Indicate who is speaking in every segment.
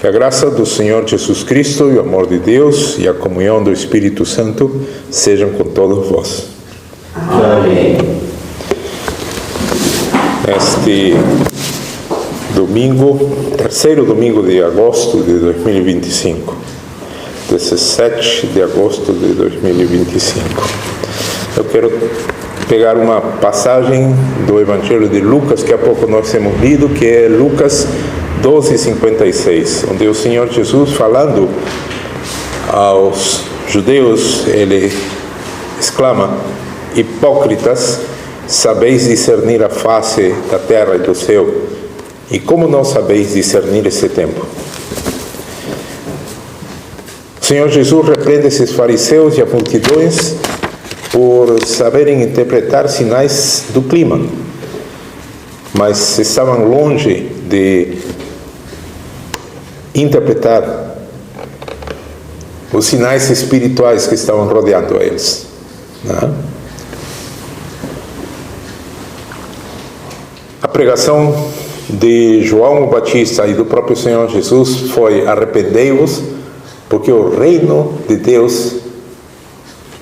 Speaker 1: Que a graça do Senhor Jesus Cristo e o amor de Deus e a comunhão do Espírito Santo sejam com todos vós.
Speaker 2: Amém.
Speaker 1: Este domingo, terceiro domingo de agosto de 2025, 17 de agosto de 2025, eu quero pegar uma passagem do Evangelho de Lucas, que há pouco nós temos lido, que é Lucas 12:56, onde o Senhor Jesus, falando aos judeus, ele exclama: hipócritas, sabeis discernir a face da terra e do céu, e como não sabeis discernir esse tempo? O Senhor Jesus repreende esses fariseus e as multidões por saberem interpretar sinais do clima, mas estavam longe de interpretar os sinais espirituais que estavam rodeando eles, né? A pregação de João Batista e do próprio Senhor Jesus foi: arrependei-vos, porque o reino de Deus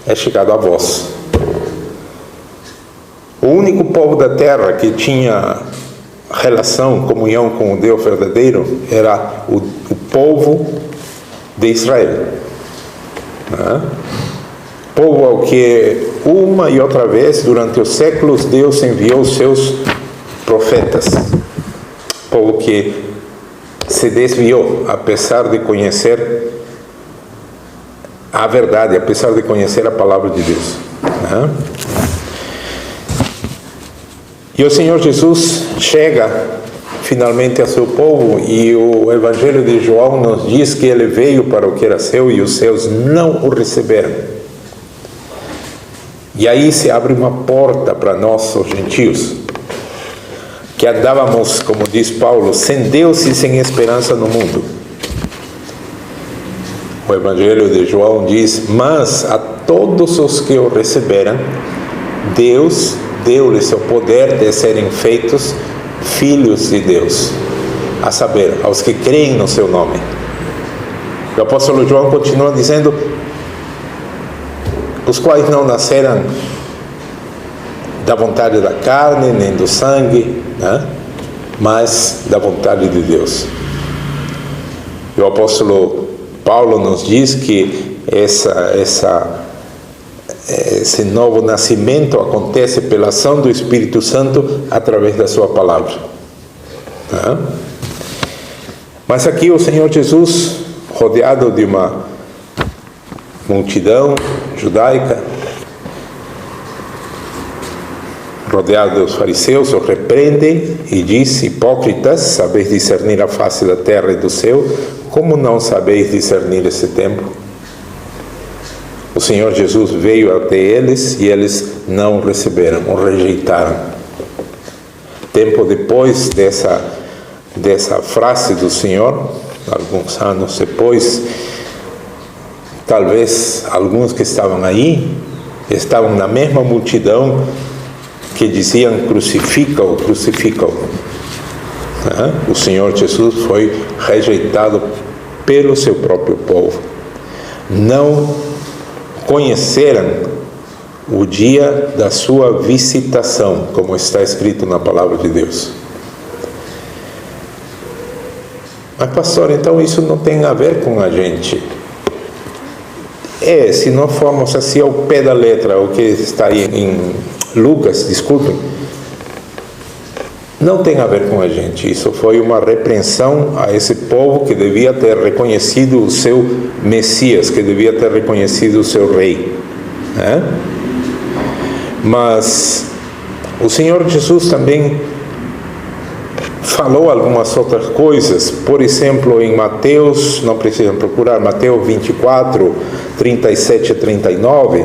Speaker 1: é chegado a vós. O único povo da terra que tinha relação, comunhão com o Deus verdadeiro era o povo de Israel, né? Povo ao que uma e outra vez durante os séculos Deus enviou os seus profetas. Povo que se desviou, apesar de conhecer a verdade, apesar de conhecer a palavra de Deus, né? E o Senhor Jesus chega finalmente a seu povo, e o Evangelho de João nos diz que ele veio para o que era seu e os seus não o receberam. E aí se abre uma porta para nós, os gentios, que andávamos, como diz Paulo, sem Deus e sem esperança no mundo. O Evangelho de João diz: mas a todos os que o receberam, Deus deu-lhes o poder de serem feitos filhos de Deus, a saber, aos que creem no seu nome. O apóstolo João continua dizendo: os quais não nasceram da vontade da carne, nem do sangue, né? Mas da vontade de Deus. E o apóstolo Paulo nos diz que esse novo nascimento acontece pela ação do Espírito Santo através da sua palavra, né? Mas aqui o Senhor Jesus, rodeado de uma multidão judaica, rodeado dos fariseus, o repreende e diz: hipócritas, sabeis discernir a face da terra e do céu, como não sabeis discernir esse tempo? O Senhor Jesus veio até eles e eles não o receberam, o rejeitaram. Tempo depois dessa frase do Senhor, alguns anos depois, talvez alguns que estavam aí, estavam na mesma multidão que diziam: crucifica-o, crucifica-o. O Senhor Jesus foi rejeitado pelo seu próprio povo. Não conheceram o dia da sua visitação, como está escrito na palavra de Deus. Mas pastor, então isso não tem a ver com a gente. Se não formos assim ao pé da letra, o que está aí em Lucas, desculpem, não tem a ver com a gente. Isso foi uma repreensão a esse povo que devia ter reconhecido o seu Messias, que devia ter reconhecido o seu rei, né? Mas o Senhor Jesus também falou algumas outras coisas. Por exemplo, em Mateus, não precisam procurar, Mateus 24, 37 a 39,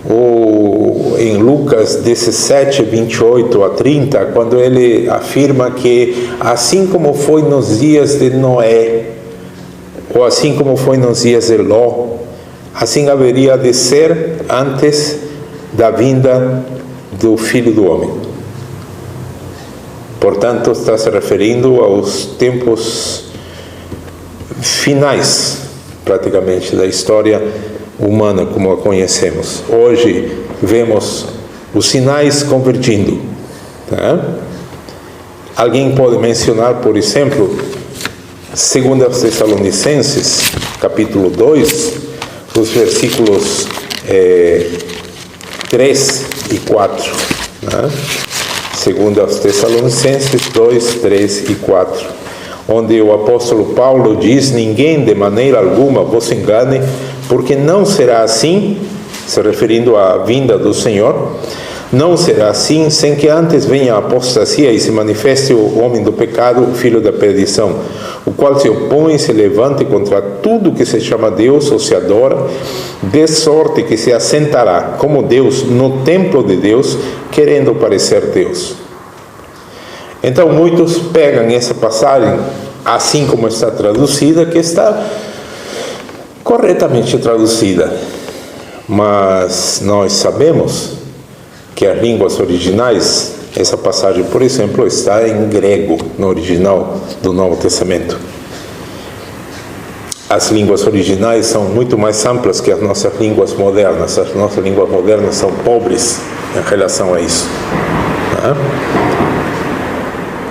Speaker 1: ou em Lucas 17, 28 a 30, quando ele afirma que assim como foi nos dias de Noé, ou assim como foi nos dias de Ló, assim haveria de ser antes da vinda do Filho do Homem. Portanto, está se referindo aos tempos finais, praticamente, da história humana como a conhecemos. Hoje vemos os sinais convergindo. Tá? Alguém pode mencionar, por exemplo, 2 Tessalonicenses, capítulo 2, os versículos 3 e 4. Né? 2 Tessalonicenses 2, 3 e 4. Onde o apóstolo Paulo diz: ninguém de maneira alguma vos engane, porque não será assim, se referindo à vinda do Senhor, não será assim sem que antes venha a apostasia e se manifeste o homem do pecado, o filho da perdição, o qual se opõe e se levante contra tudo que se chama Deus ou se adora, de sorte que se assentará como Deus no templo de Deus, querendo parecer Deus. Então muitos pegam essa passagem assim como está traduzida, que está corretamente traduzida, mas nós sabemos que as línguas originais, essa passagem, por exemplo, está em grego, no original do Novo Testamento. As línguas originais são muito mais amplas que as nossas línguas modernas. As nossas línguas modernas são pobres em relação a isso.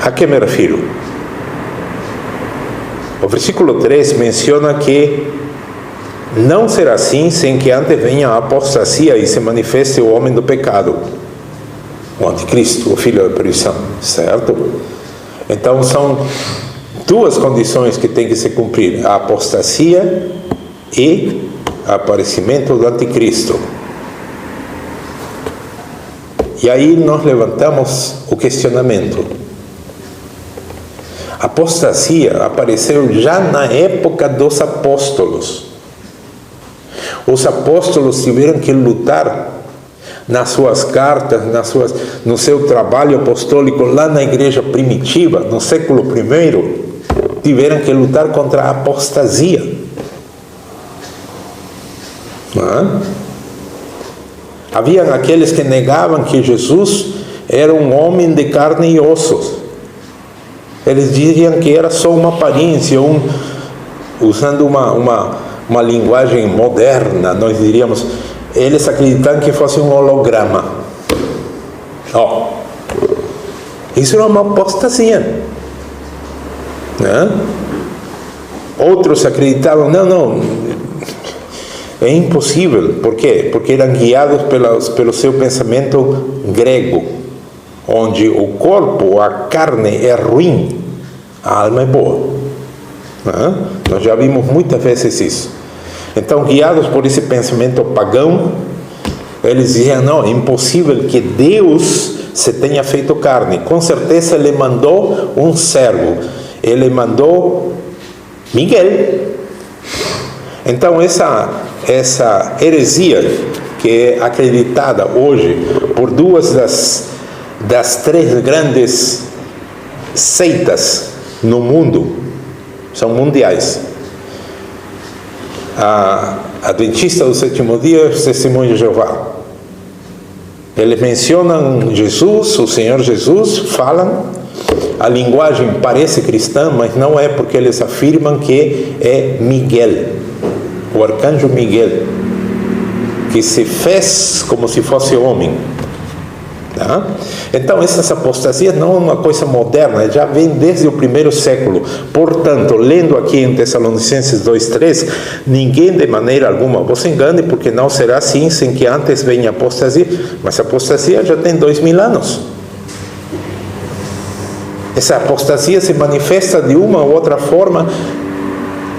Speaker 1: A que me refiro? O versículo 3 menciona que não será assim sem que antes venha a apostasia e se manifeste o homem do pecado, o anticristo, o filho da perdição, certo? Então são duas condições que tem que se cumprir: a apostasia e o aparecimento do anticristo. E aí nós levantamos o questionamento: a apostasia apareceu já na época dos apóstolos. Os apóstolos tiveram que lutar nas suas cartas, no seu trabalho apostólico lá na igreja primitiva, no século I, tiveram que lutar contra a apostasia. Haviam aqueles que negavam que Jesus era um homem de carne e ossos. Eles diziam que era só uma aparência, usando uma linguagem moderna, nós diríamos, eles acreditavam que fosse um holograma. Isso era uma apostasia. Outros acreditavam, não, é impossível. Por quê? Porque eram guiados pelo seu pensamento grego, onde o corpo, a carne é ruim, a alma é boa. Nós já vimos muitas vezes isso. Então, guiados por esse pensamento pagão, eles diziam: não, é impossível que Deus se tenha feito carne. Com certeza ele mandou um servo, ele mandou Miguel. Então essa heresia, que é acreditada hoje por duas das três grandes seitas no mundo, são mundiais: a Adventista do Sétimo Dia e o Testemunho de Jeová. Eles mencionam Jesus, o Senhor Jesus, falam, a linguagem parece cristã, mas não é, porque eles afirmam que é Miguel, o arcanjo Miguel, que se fez como se fosse homem. Então essas apostasias não é uma coisa moderna, já vem desde o primeiro século. Portanto, lendo aqui em Tessalonicenses 2:3, ninguém de maneira alguma vos engane, porque não será assim sem que antes venha a apostasia. Mas a apostasia já tem 2000 anos. Essa apostasia se manifesta de uma ou outra forma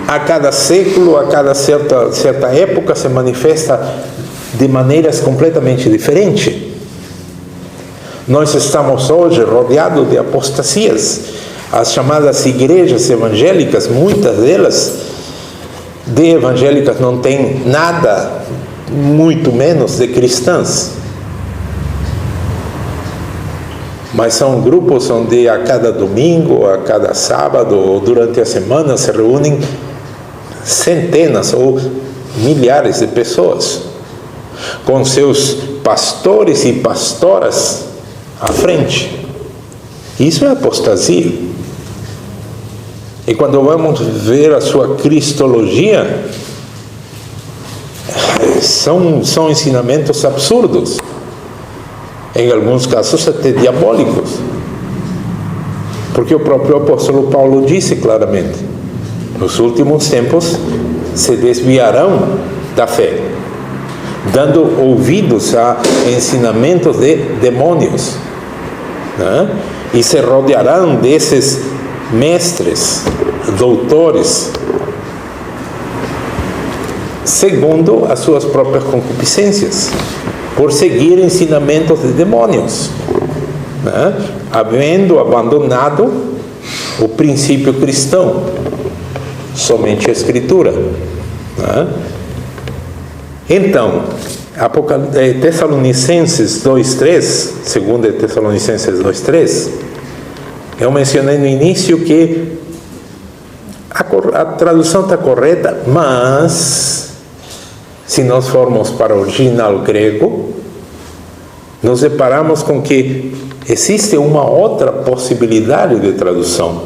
Speaker 1: a cada século, a cada certa época, se manifesta de maneiras completamente diferentes. Nós estamos hoje rodeados de apostasias. As chamadas igrejas evangélicas, muitas delas de evangélicas não têm nada, muito menos de cristãs. Mas são grupos onde a cada domingo, a cada sábado, ou durante a semana se reúnem centenas ou milhares de pessoas, com seus pastores e pastoras à frente. Isso é apostasia. E quando vamos ver a sua cristologia, são ensinamentos absurdos, em alguns casos até diabólicos, porque o próprio apóstolo Paulo disse claramente: nos últimos tempos se desviarão da fé, dando ouvidos a ensinamentos de demônios, né? E se rodearão desses mestres, doutores, segundo as suas próprias concupiscências, por seguir ensinamentos de demônios, né? Havendo abandonado o princípio cristão, somente a Escritura, né? Então, Tessalonicenses 2:3, segundo Tessalonicenses 2:3, eu mencionei no início que a tradução está correta, mas se nós formos para o original grego, nos deparamos com que existe uma outra possibilidade de tradução,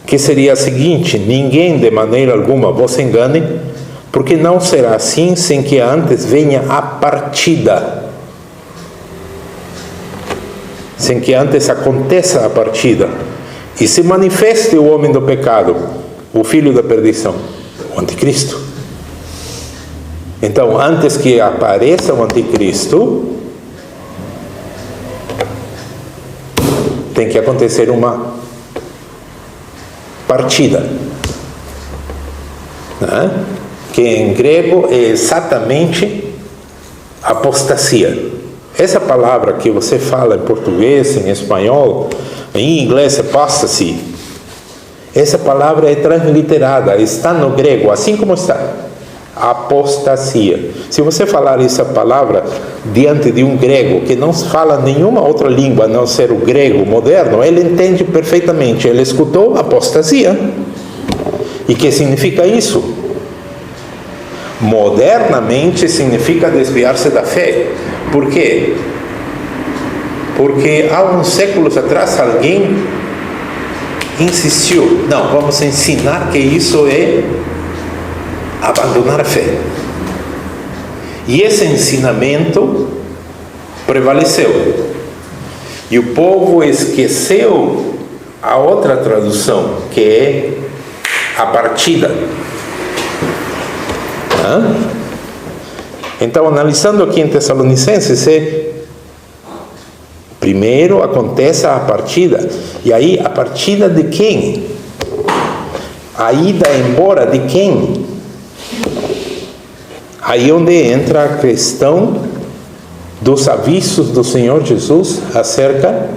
Speaker 1: que seria a seguinte: ninguém de maneira alguma vos engane, porque não será assim sem que antes venha a partida, sem que antes aconteça a partida, e se manifeste o homem do pecado, o filho da perdição, o anticristo. Então, antes que apareça o anticristo, tem que acontecer uma partida, né? Que em grego é exatamente apostasia. Essa palavra que você fala em português, em espanhol, em inglês, apostasy, essa palavra é transliterada, está no grego, assim como está. Apostasia. Se você falar essa palavra diante de um grego que não fala nenhuma outra língua a não ser o grego moderno, ele entende perfeitamente. Ele escutou apostasia. E que significa isso? Modernamente significa desviar-se da fé. Por quê? Porque há uns séculos atrás alguém insistiu: não, vamos ensinar que isso é abandonar a fé. E esse ensinamento prevaleceu. E o povo esqueceu a outra tradução, que é a partida. Então, analisando aqui em Tessalonicenses, primeiro acontece a partida. E aí, a partida de quem? A ida embora de quem? Aí onde entra a questão dos avisos do Senhor Jesus acerca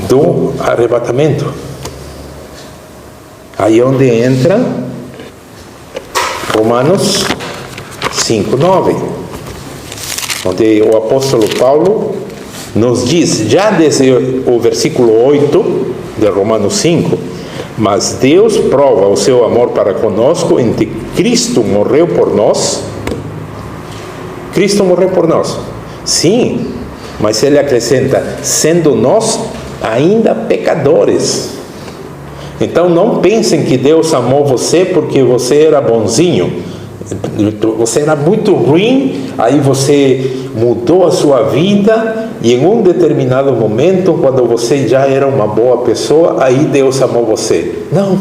Speaker 1: do arrebatamento. Aí onde entra Romanos 5:9, onde o apóstolo Paulo nos diz, já desde o versículo 8 de Romanos 5, mas Deus prova o seu amor para conosco em que Cristo morreu por nós. Cristo morreu por nós, sim, mas ele acrescenta, sendo nós ainda pecadores. Então não pensem que Deus amou você porque você era bonzinho, você era muito ruim, aí você mudou a sua vida e em um determinado momento, quando você já era uma boa pessoa, aí Deus amou você. Não.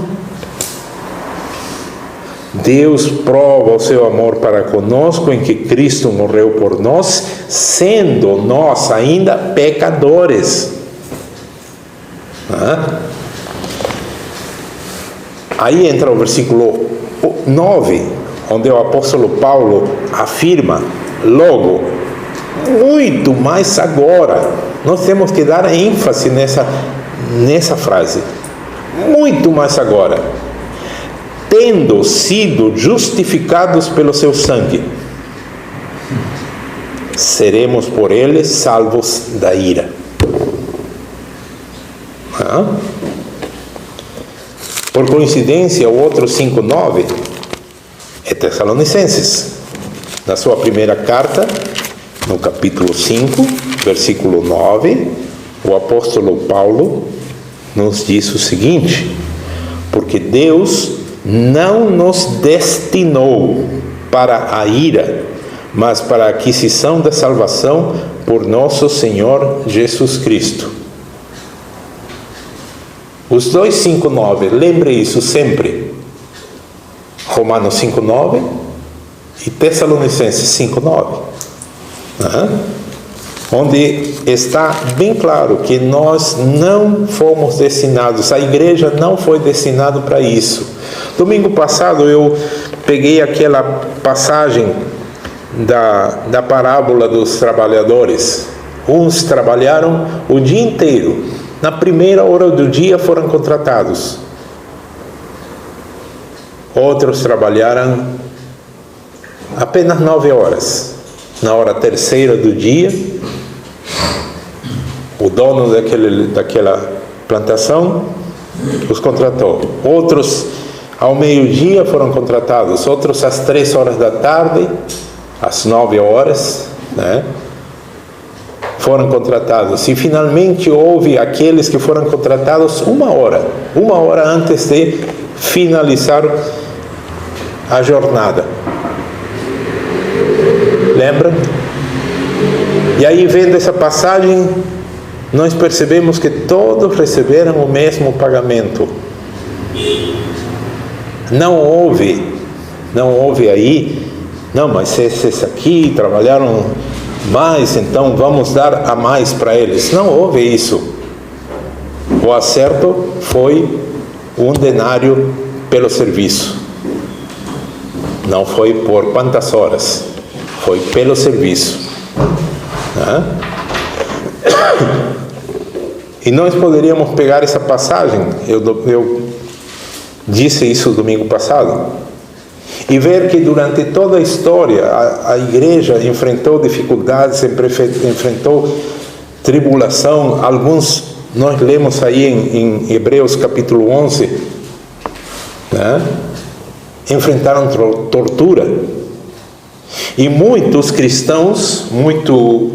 Speaker 1: Deus prova o seu amor para conosco em que Cristo morreu por nós, sendo nós ainda pecadores. Aí entra o versículo 9, onde o apóstolo Paulo afirma, logo, muito mais agora. Nós temos que dar ênfase nessa frase. Muito mais agora. Tendo sido justificados pelo seu sangue, seremos por ele salvos da ira. Por coincidência, o outro 5:9 é Tessalonicenses. Na sua primeira carta, no capítulo 5, versículo 9, o apóstolo Paulo nos diz o seguinte: porque Deus não nos destinou para a ira, mas para a aquisição da salvação por nosso Senhor Jesus Cristo. Os dois 5:9, lembre isso sempre. Romanos 5:9 e Tessalonicenses 5:9. Onde está bem claro que nós não fomos destinados, a igreja não foi destinada para isso. Domingo passado eu peguei aquela passagem da parábola dos trabalhadores. Uns trabalharam o dia inteiro, na primeira hora do dia foram contratados. Outros trabalharam apenas 9 horas. Na hora terceira do dia, o dono daquela plantação os contratou. Outros ao meio-dia foram contratados, outros às 3 horas da tarde, às 9 horas, foram contratados. E finalmente houve aqueles que foram contratados uma hora antes de finalizar a jornada. Lembram? E aí, vendo essa passagem, nós percebemos que todos receberam o mesmo pagamento. Não houve aí, não, mas esses aqui trabalharam mais, então vamos dar a mais para eles. Não houve isso. O acerto foi 1 denário pelo serviço. Não foi por quantas horas, foi pelo serviço. E nós poderíamos pegar essa passagem, eu disse isso domingo passado, e ver que durante toda a história a igreja enfrentou dificuldades, enfrentou tribulação. Alguns nós lemos aí em Hebreus capítulo 11, enfrentaram tortura. E muitos cristãos, muito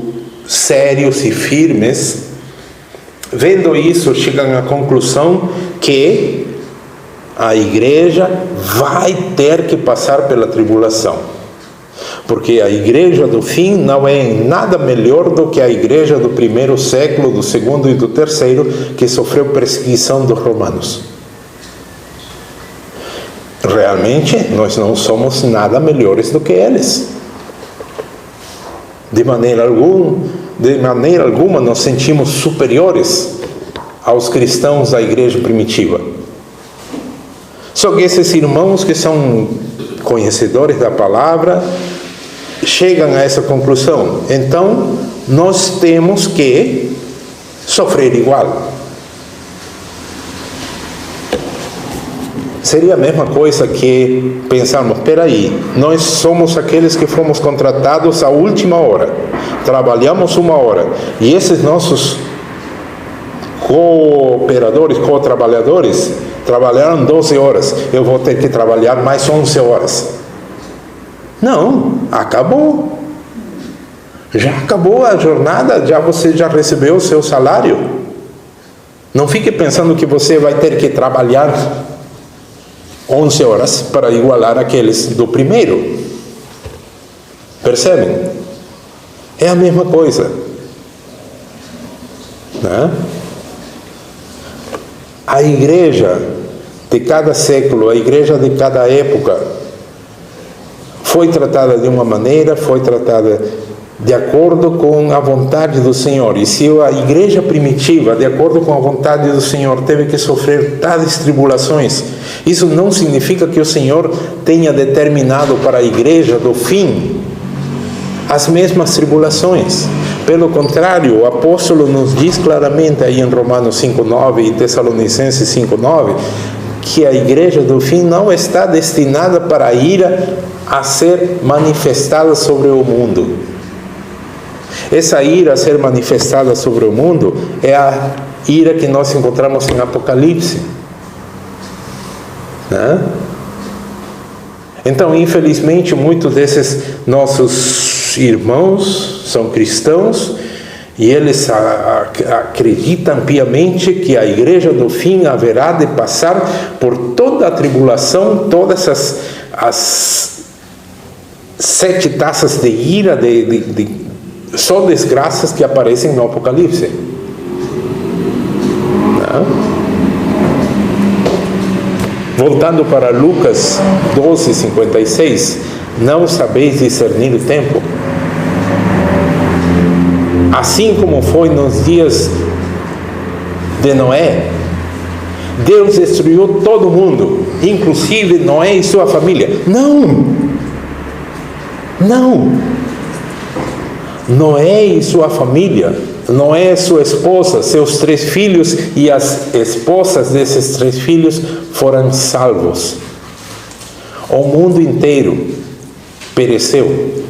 Speaker 1: sérios e firmes, vendo isso, chegam à conclusão que a igreja vai ter que passar pela tribulação. Porque a igreja do fim não é nada melhor do que a igreja do primeiro século, do segundo e do terceiro, que sofreu perseguição dos romanos. Realmente, nós não somos nada melhores do que eles. De maneira alguma nos sentimos superiores aos cristãos da igreja primitiva. Só que esses irmãos que são conhecedores da palavra chegam a essa conclusão. Então, nós temos que sofrer igual. Seria a mesma coisa que pensarmos, espera aí, nós somos aqueles que fomos contratados à última hora, trabalhamos 1 hora, e esses nossos cooperadores, co-trabalhadores, trabalharam 12 horas, eu vou ter que trabalhar mais 11 horas. Não, acabou. Já acabou a jornada, você já recebeu o seu salário. Não fique pensando que você vai ter que trabalhar 11 horas para igualar aqueles do primeiro. Percebem? É a mesma coisa. A igreja de cada século, a igreja de cada época, foi tratada de uma maneira, foi tratada de acordo com a vontade do Senhor. E se a igreja primitiva, de acordo com a vontade do Senhor, teve que sofrer tais tribulações, isso não significa que o Senhor tenha determinado para a igreja do fim as mesmas tribulações. Pelo contrário, o apóstolo nos diz claramente aí em Romanos 5:9 e Tessalonicenses 5:9, que a igreja do fim não está destinada para a ira a ser manifestada sobre o mundo. Essa ira a ser manifestada sobre o mundo é a ira que nós encontramos em Apocalipse. Então, infelizmente, muitos desses nossos irmãos são cristãos E eles acreditam piamente que a igreja do fim haverá de passar por toda a tribulação, todas as 7 taças de ira, só desgraças que aparecem no Apocalipse. Não? Voltando para Lucas 12:56, não sabeis discernir o tempo? Assim como foi nos dias de Noé, Deus destruiu todo mundo, inclusive Noé e sua família. Não! Noé e sua família, Noé e sua esposa, seus 3 filhos e as esposas desses 3 filhos foram salvos. O mundo inteiro pereceu.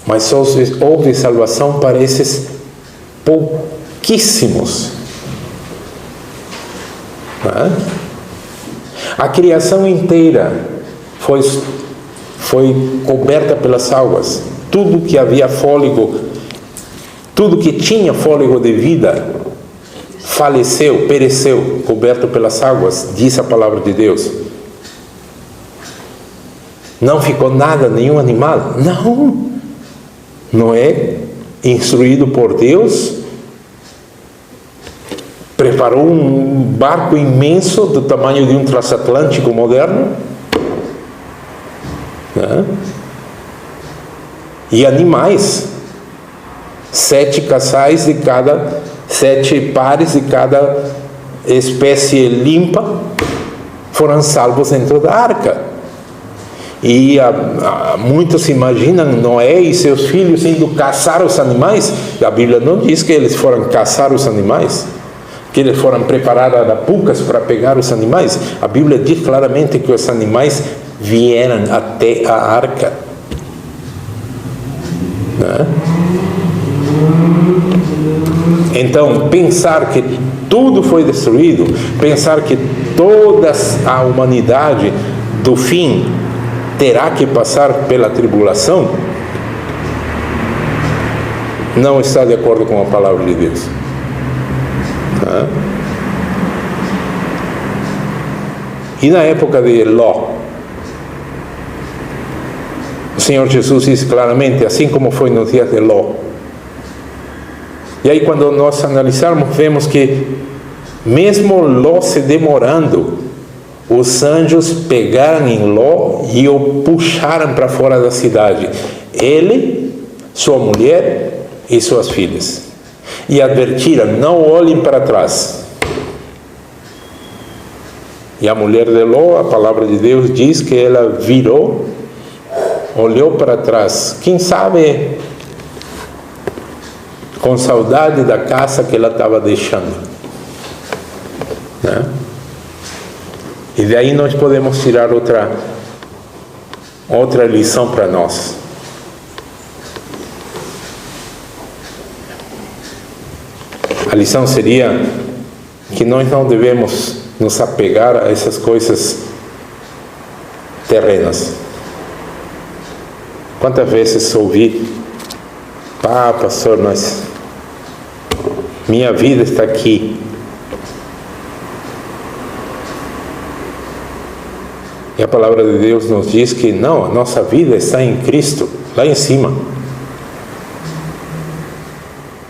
Speaker 1: Mas houve salvação para esses pouquíssimos. A criação inteira foi coberta pelas águas. Tudo que havia fôlego, tudo que tinha fôlego de vida, faleceu, pereceu, coberto pelas águas, diz a palavra de Deus. Não ficou nada, nenhum animal. Não! Noé, instruído por Deus, preparou um barco imenso do tamanho de um transatlântico moderno, né? E animais, 7 casais de cada, 7 pares de cada espécie limpa foram salvos dentro da arca. E muitos imaginam Noé e seus filhos indo caçar os animais. A Bíblia não diz que eles foram caçar os animais, que eles foram preparar arapucas para pegar os animais. A Bíblia diz claramente que os animais vieram até a arca. Né? Então, pensar que tudo foi destruído, pensar que toda a humanidade do fim terá que passar pela tribulação, não está de acordo com a palavra de Deus. E na época de Ló, o Senhor Jesus diz claramente, assim como foi nos dias de Ló. E aí, quando nós analisarmos, vemos que mesmo Ló se demorando, os anjos pegaram em Ló e o puxaram para fora da cidade. Ele, sua mulher e suas filhas. E advertiram, não olhem para trás. E a mulher de Ló, a palavra de Deus diz que ela virou, olhou para trás. Quem sabe com saudade da casa que ela estava deixando. Né? E daí nós podemos tirar outra lição para nós. A lição seria que nós não devemos nos apegar a essas coisas terrenas. Quantas vezes ouvi, pastor, mas minha vida está aqui. E a palavra de Deus nos diz que não, a nossa vida está em Cristo, lá em cima.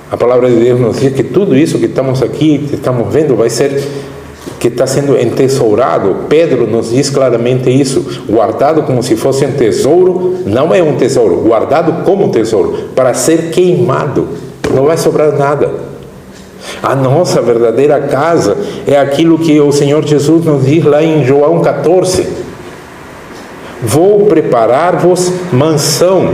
Speaker 1: A palavra de Deus nos diz que tudo isso que estamos aqui, que estamos vendo, vai ser, que está sendo entesourado. Pedro nos diz claramente isso, guardado como se fosse um tesouro, não é um tesouro, guardado como um tesouro, para ser queimado, não vai sobrar nada. A nossa verdadeira casa é aquilo que o Senhor Jesus nos diz lá em João 14. Vou preparar-vos mansão.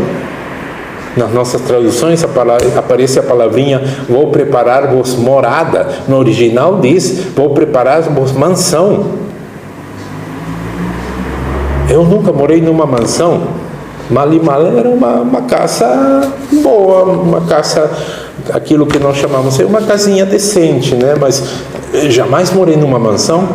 Speaker 1: Nas nossas traduções aparece a palavrinha vou preparar-vos morada. No original diz vou preparar-vos mansão. Eu nunca morei numa mansão. Mal era uma casa boa, uma casa, aquilo que nós chamamos de uma casinha decente, né? Mas jamais morei numa mansão.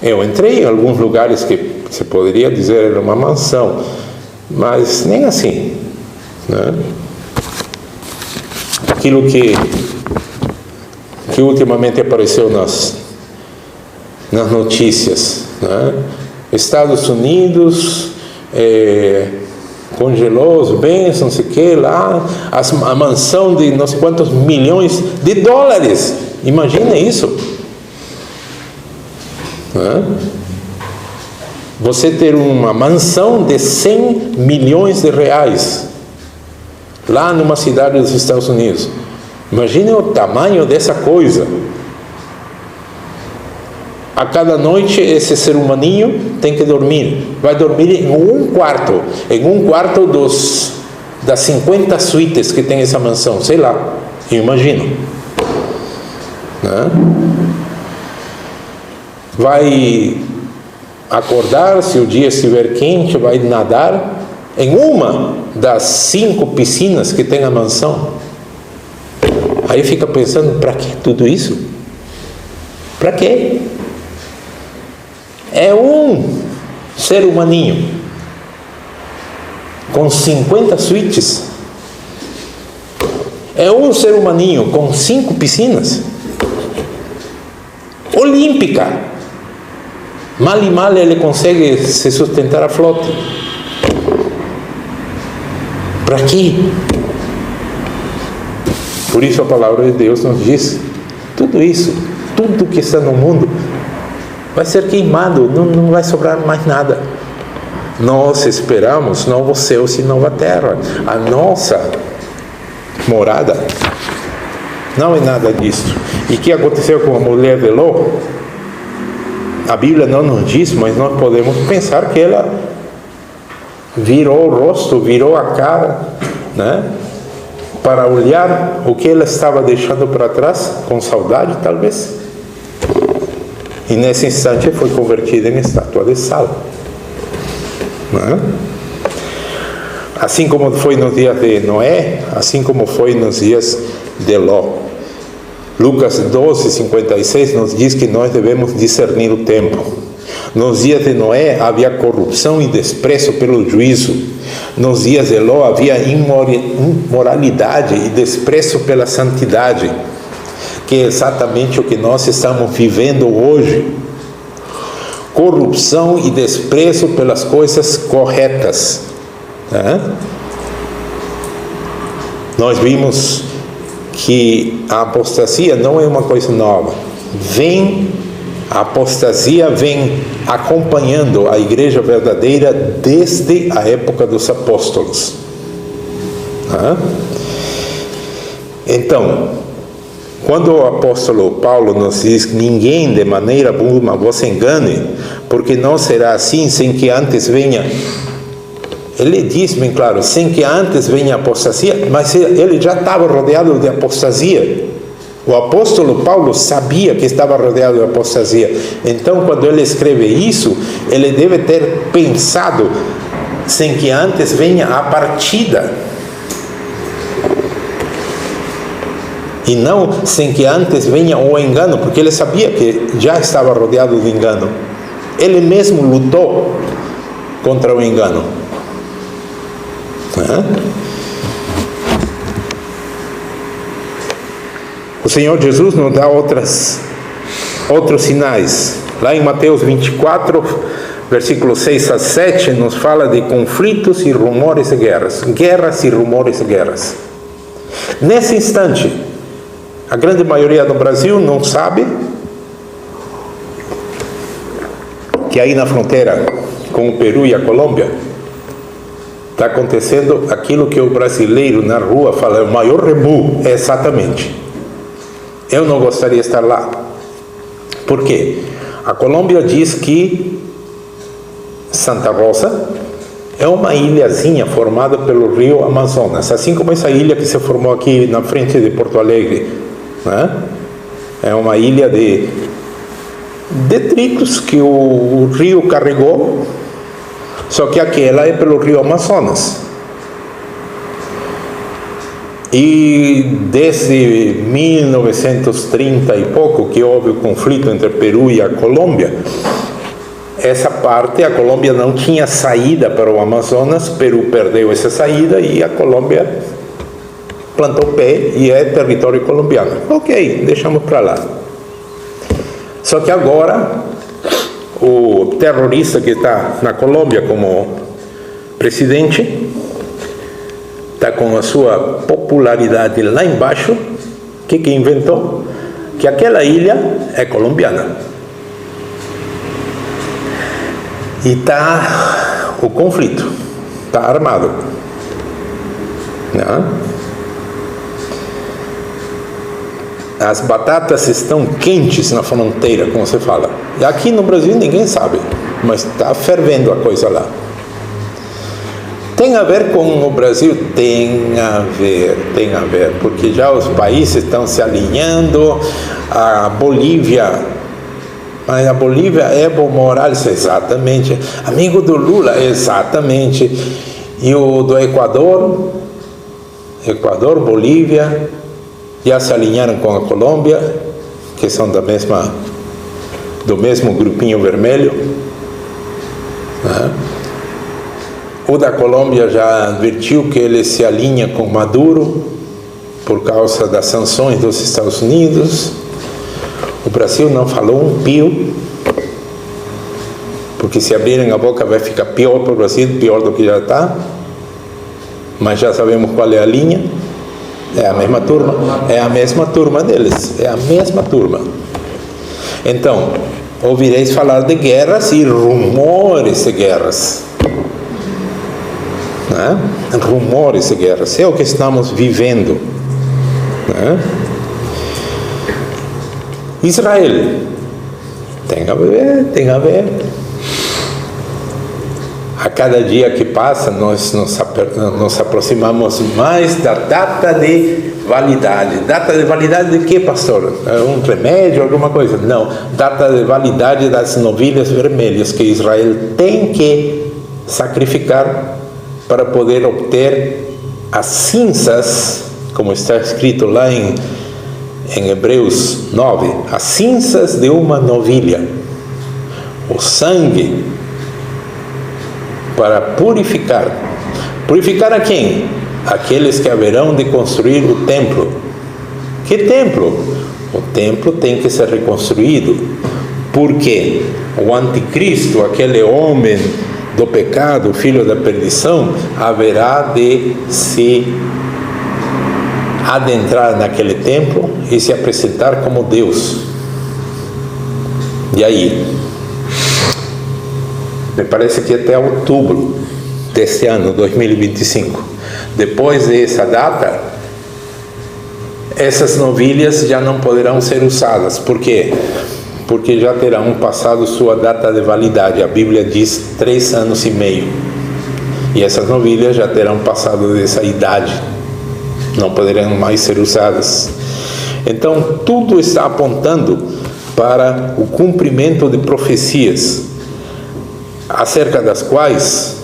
Speaker 1: Eu entrei em alguns lugares que se poderia dizer era uma mansão, Mas nem assim, né? Aquilo que ultimamente apareceu nas notícias, né? Estados Unidos congelou os bens, não sei o que lá, a mansão de não sei quantos milhões de dólares. Imagina isso, né? Você ter uma mansão de 100 milhões de reais lá numa cidade dos Estados Unidos. Imagine o tamanho dessa coisa. A cada noite esse ser humaninho tem que dormir. Vai dormir em um quarto das 50 suítes que tem essa mansão, sei lá, eu imagino, né? Vai acordar, se o dia estiver quente, vai nadar em uma das 5 piscinas que tem a mansão. Aí fica pensando, para que tudo isso? Para quê? É um ser humaninho com 50 suítes. É um ser humaninho com 5 piscinas. Olímpica. Mal e mal ele consegue se sustentar a flote. Para quê? Por isso a palavra de Deus nos diz, tudo isso, tudo que está no mundo vai ser queimado, não vai sobrar mais nada. Nós esperamos novo céu e nova terra. A nossa morada não é nada disso. E o que aconteceu com a mulher de Ló? A Bíblia não nos diz, mas nós podemos pensar que ela virou o rosto, virou a cara, né? Para olhar o que ela estava deixando para trás, com saudade talvez. E nesse instante foi convertida em estátua de sal, né? Assim como foi nos dias de Noé, assim como foi nos dias de Ló. Lucas 12:56 nos diz que nós devemos discernir o tempo. Nos dias de Noé havia corrupção e desprezo pelo juízo. Nos dias de Ló havia imoralidade e desprezo pela santidade, que é exatamente o que nós estamos vivendo hoje. Corrupção e desprezo pelas coisas corretas, né? Nós vimos que a apostasia não é uma coisa nova. A apostasia vem acompanhando a igreja verdadeira desde a época dos apóstolos, né? Então, quando o apóstolo Paulo nos diz que ninguém de maneira alguma vos engane, porque não será assim sem que antes venha, ele diz bem claro, sem que antes venha a apostasia, mas ele já estava rodeado de apostasia. O apóstolo Paulo sabia que estava rodeado de apostasia. Então, quando ele escreve isso, ele deve ter pensado, sem que antes venha a partida. E não sem que antes venha o engano, porque ele sabia que já estava rodeado de engano. Ele mesmo lutou contra o engano. O Senhor Jesus nos dá outros sinais. Lá em Mateus 24, versículos 6 a 7, nos fala de conflitos e rumores de guerras. Guerras e rumores de guerras. Nesse instante, a grande maioria do Brasil não sabe que aí na fronteira com o Peru e a Colômbia está acontecendo aquilo que o brasileiro na rua fala, o maior rebu, é exatamente. Eu não gostaria de estar lá. Por quê? A Colômbia diz que Santa Rosa é uma ilhazinha formada pelo rio Amazonas, assim como essa ilha que se formou aqui na frente de Porto Alegre, né? É uma ilha de detritos que o rio carregou, só que aquela é pelo rio Amazonas. E desde 1930 e pouco, que houve o conflito entre Peru e a Colômbia, essa parte, a Colômbia não tinha saída para o Amazonas, Peru perdeu essa saída e a Colômbia plantou pé e é território colombiano. Ok, deixamos para lá. Só que agora, o terrorista que está na Colômbia como presidente, está com a sua popularidade lá embaixo. O que inventou? Que aquela ilha é colombiana. E está o conflito, está armado. Não? As batatas estão quentes na fronteira, como você fala. E aqui no Brasil ninguém sabe, mas está fervendo a coisa lá. Tem a ver com o Brasil? Tem a ver, porque já os países estão se alinhando. A Bolívia, mas a Bolívia, Evo Morales, exatamente, amigo do Lula, exatamente, e o do Equador, Bolívia, já se alinharam com a Colômbia, que são do mesmo grupinho vermelho, né? O da Colômbia já advertiu que ele se alinha com Maduro por causa das sanções dos Estados Unidos. O Brasil não falou um pio, porque se abrirem a boca vai ficar pior para o Brasil, pior do que já está. Mas já sabemos qual é a linha. É a mesma turma deles, é a mesma turma. Então, ouvireis falar de guerras e rumores de guerras. Né? Rumores de guerras, é o que estamos vivendo. Né? Israel, tem a ver. A cada dia que passa, nós nos aproximamos mais da data de validade. Data de validade de quê, pastor? Um remédio, alguma coisa? Não. Data de validade das novilhas vermelhas que Israel tem que sacrificar para poder obter as cinzas, como está escrito lá em Hebreus 9, as cinzas de uma novilha, o sangue, para purificar. Purificar a quem? Aqueles que haverão de construir o templo. Que templo? O templo tem que ser reconstruído, porque o anticristo, aquele homem do pecado, filho da perdição, haverá de se adentrar naquele templo e se apresentar como Deus. E aí? Me parece que até outubro deste ano, 2025. Depois dessa data, essas novilhas já não poderão ser usadas. Por quê? Porque já terão passado sua data de validade. A Bíblia diz 3 anos e meio. E essas novilhas já terão passado dessa idade. Não poderão mais ser usadas. Então, tudo está apontando para o cumprimento de profecias, acerca das quais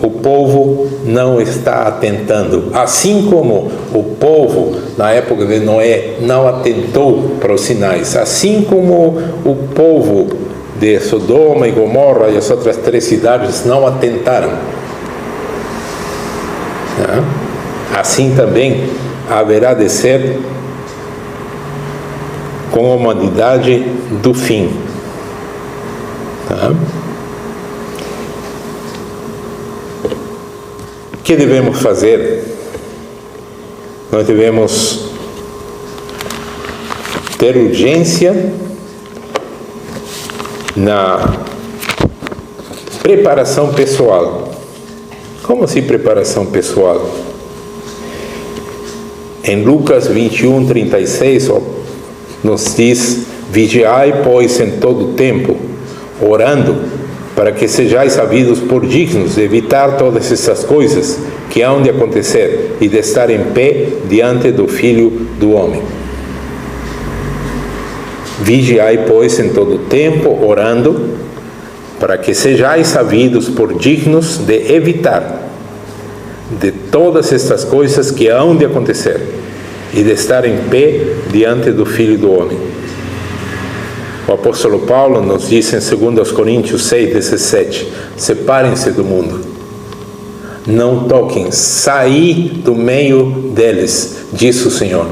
Speaker 1: o povo não está atentando. Assim como o povo, na época de Noé, não atentou para os sinais, assim como o povo de Sodoma e Gomorra e as outras 3 cidades não atentaram, assim também haverá de ser com a humanidade do fim. O que devemos fazer? Nós devemos ter urgência na preparação pessoal. Como assim preparação pessoal? Em Lucas 21, 36, nos diz: vigiai, pois, em todo o tempo, orando, para que sejais sabidos por dignos de evitar todas essas coisas que hão de acontecer e de estar em pé diante do Filho do Homem. Vigiai, pois, em todo o tempo, orando, para que sejais sabidos por dignos de evitar de todas estas coisas que hão de acontecer e de estar em pé diante do Filho do Homem. O apóstolo Paulo nos diz em 2 Coríntios 6:17: separem-se do mundo, não toquem, saí do meio deles, diz o Senhor.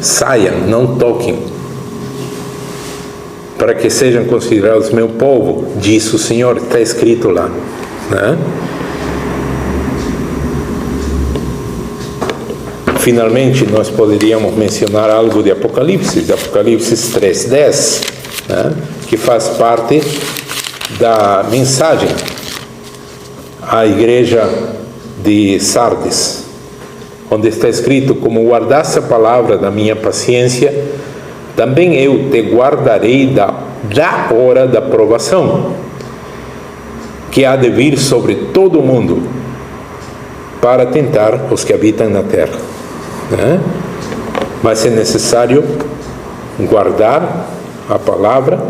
Speaker 1: Saiam, não toquem, para que sejam considerados meu povo, diz o Senhor. Está escrito lá, né? Finalmente, nós poderíamos mencionar algo de Apocalipse 3:10, né? Que faz parte da mensagem à igreja de Sardes, onde está escrito: como guardaste a palavra da minha paciência, também eu te guardarei da hora da provação, que há de vir sobre todo o mundo, para tentar os que habitam na terra. Mas é necessário guardar a palavra,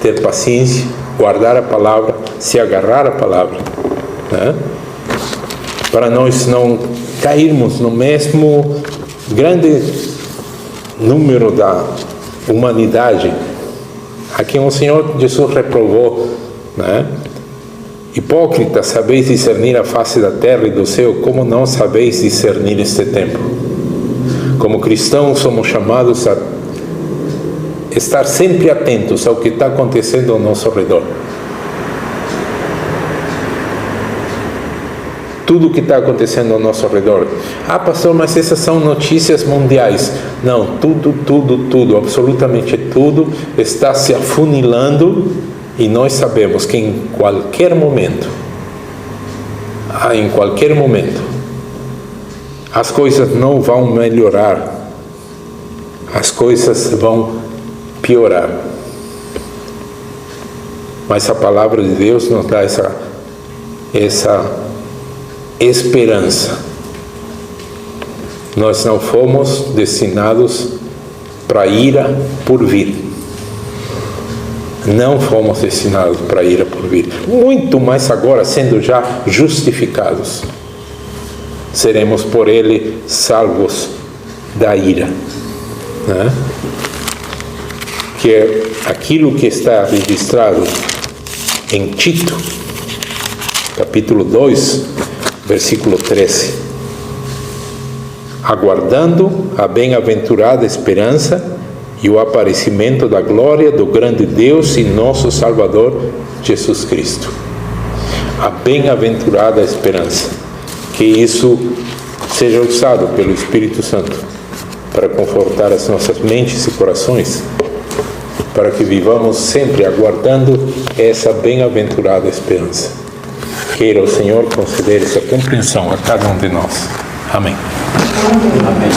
Speaker 1: ter paciência, guardar a palavra, se agarrar à palavra, para nós não cairmos no mesmo grande número da humanidade a quem o Senhor Jesus reprovou, Hipócritas, sabeis discernir a face da terra e do céu, como não sabeis discernir este tempo? Como cristãos, somos chamados a estar sempre atentos ao que está acontecendo ao nosso redor. Tudo o que está acontecendo ao nosso redor. Ah, pastor, mas essas são notícias mundiais. Não, tudo, absolutamente tudo está se afunilando. E nós sabemos que em qualquer momento, as coisas não vão melhorar, as coisas vão piorar. Mas a palavra de Deus nos dá essa esperança. Nós não fomos destinados para a ira por vir. Não fomos destinados para a ira por vir. Muito mais agora, sendo já justificados, seremos por Ele salvos da ira. Que é aquilo que está registrado em Tito, capítulo 2, versículo 13. Aguardando a bem-aventurada esperança e o aparecimento da glória do grande Deus e nosso Salvador, Jesus Cristo. A bem-aventurada esperança. Que isso seja usado pelo Espírito Santo para confortar as nossas mentes e corações, para que vivamos sempre aguardando essa bem-aventurada esperança. Queira o Senhor conceder essa compreensão a cada um de nós. Amém. Amém.